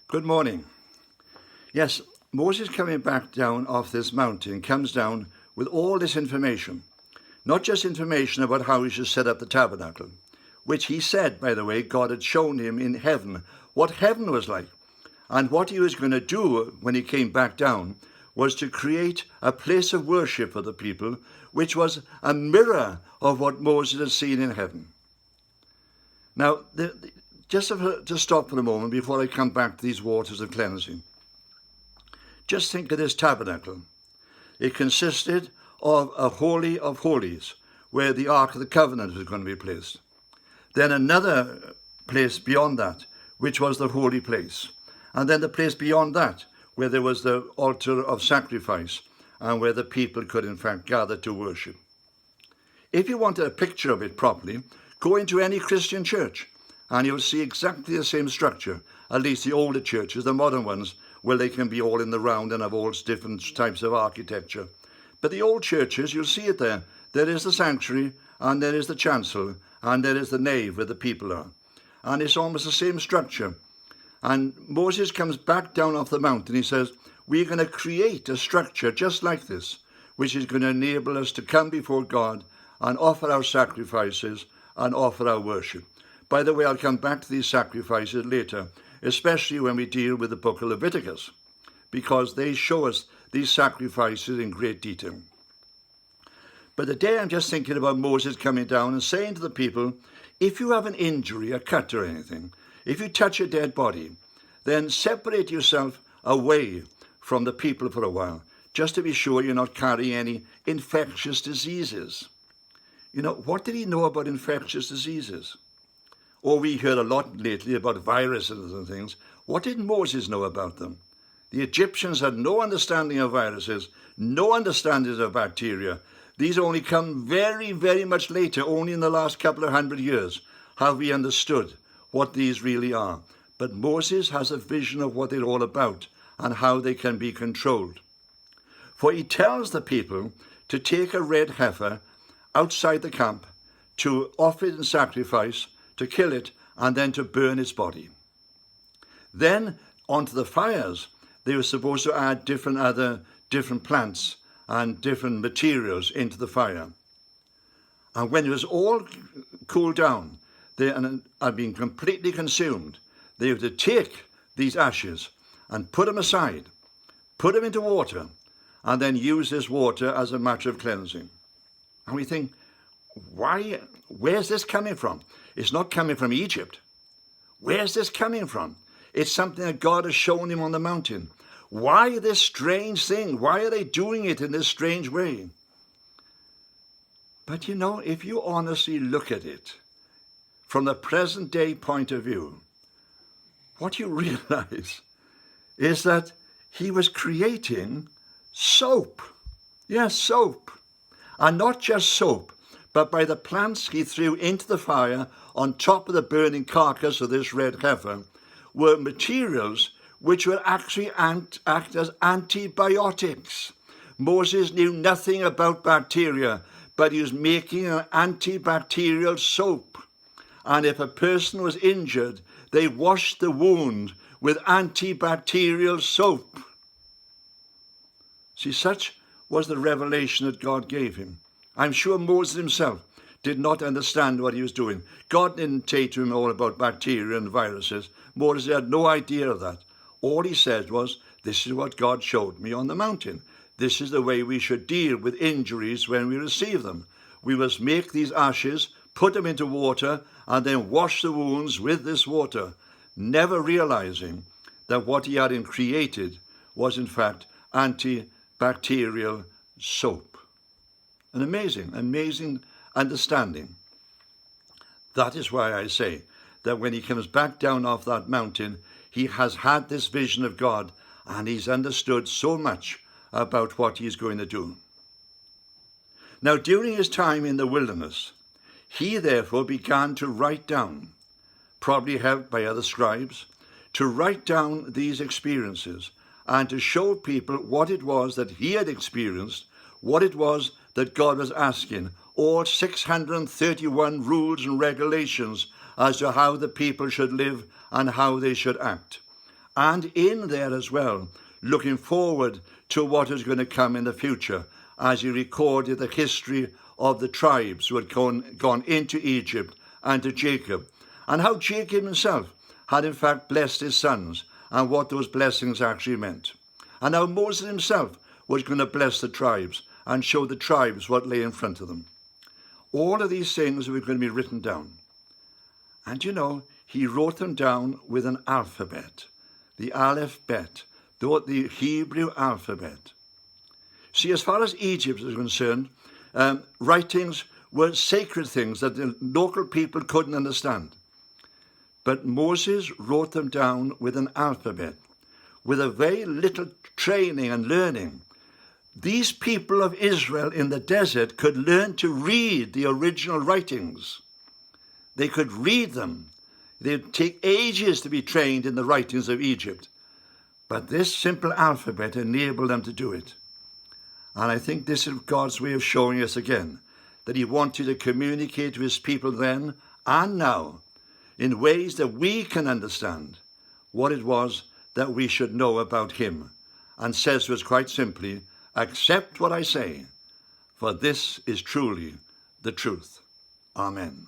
Good morning. Yes, Moses coming back down off this mountain comes down with all this information. Not just information about how he should set up the tabernacle, which he said, by the way, God had shown him in heaven, what heaven was like. And what he was going to do when he came back down was to create a place of worship for the people, which was a mirror of what Moses had seen in heaven. Now, just to stop for a moment before I come back to these waters of cleansing. Just think of this tabernacle. It consisted of a holy of holies, where the Ark of the Covenant was going to be placed. Then another place beyond that, which was the holy place. And then the place beyond that, where there was the altar of sacrifice, and where the people could in fact gather to worship. If you wanted a picture of it properly, go into any Christian church, and you'll see exactly the same structure, at least the older churches. The modern ones, well, they can be all in the round and have all different types of architecture. But the old churches, you'll see it there. There is the sanctuary, and there is the chancel, and there is the nave where the people are. And it's almost the same structure. And Moses comes back down off the mountain. He says, we're going to create a structure just like this, which is going to enable us to come before God and offer our sacrifices and offer our worship. By the way, I'll come back to these sacrifices later, especially when we deal with the book of Leviticus, because they show us these sacrifices in great detail. But today I'm just thinking about Moses coming down and saying to the people, if you have an injury, a cut or anything, if you touch a dead body, then separate yourself away from the people for a while, just to be sure you're not carrying any infectious diseases. You know, what did he know about infectious diseases? Or we heard a lot lately about viruses and things. What did Moses know about them? The Egyptians had no understanding of viruses, no understanding of bacteria. These only come very, very much later, only in the last couple of 100 years, have we understood what these really are. But Moses has a vision of what they're all about and how they can be controlled. For he tells the people to take a red heifer outside the camp, to offer it in sacrifice, to kill it, and then to burn its body. Then onto the fires, they were supposed to add different plants and different materials into the fire. And when it was all cooled down, they had been completely consumed, they were to take these ashes and put them aside, put them into water, and then use this water as a matter of cleansing. And we think, where's this coming from? It's not coming from Egypt. Where's this coming from? It's something that God has shown him on the mountain. Why this strange thing? Why are they doing it in this strange way? But you know, if you honestly look at it from the present day point of view, what you realize is that he was creating soap. Yes, soap. And not just soap, but by the plants he threw into the fire on top of the burning carcass of this red heifer were materials which would actually act as antibiotics. Moses knew nothing about bacteria, but he was making an antibacterial soap. And if a person was injured, they washed the wound with antibacterial soap. See, such was the revelation that God gave him. I'm sure Moses himself did not understand what he was doing. God didn't say to him all about bacteria and viruses. Moses had no idea of that. All he said was, this is what God showed me on the mountain. This is the way we should deal with injuries when we receive them. We must make these ashes, put them into water, and then wash the wounds with this water, never realizing that what he had created was in fact antibacterial soap. An amazing understanding. That is why I say that when he comes back down off that mountain, he has had this vision of God and he's understood so much about what he's going to do. Now, during his time in the wilderness, he therefore began to write down, probably helped by other scribes, to write down these experiences and to show people what it was that he had experienced, what it was that God was asking, all 631 rules and regulations as to how the people should live and how they should act. and in there as well, looking forward to what is going to come in the future, as he recorded the history of the tribes who had gone into Egypt and to Jacob, and how Jacob himself had in fact blessed his sons, and what those blessings actually meant. And how Moses himself was going to bless the tribes and show the tribes what lay in front of them. All of these things were going to be written down. And he wrote them down with an alphabet, the Aleph-Bet, the Hebrew alphabet. See, as far as Egypt is concerned, writings were sacred things that the local people couldn't understand. But Moses wrote them down with an alphabet, with a very little training and learning. These people of Israel in the desert could learn to read the original writings. They could read them. They'd take ages to be trained in the writings of Egypt. But this simple alphabet enabled them to do it. And I think this is God's way of showing us again that he wanted to communicate to his people then and now in ways that we can understand what it was that we should know about him, and says to us quite simply, accept what I say, for this is truly the truth. Amen.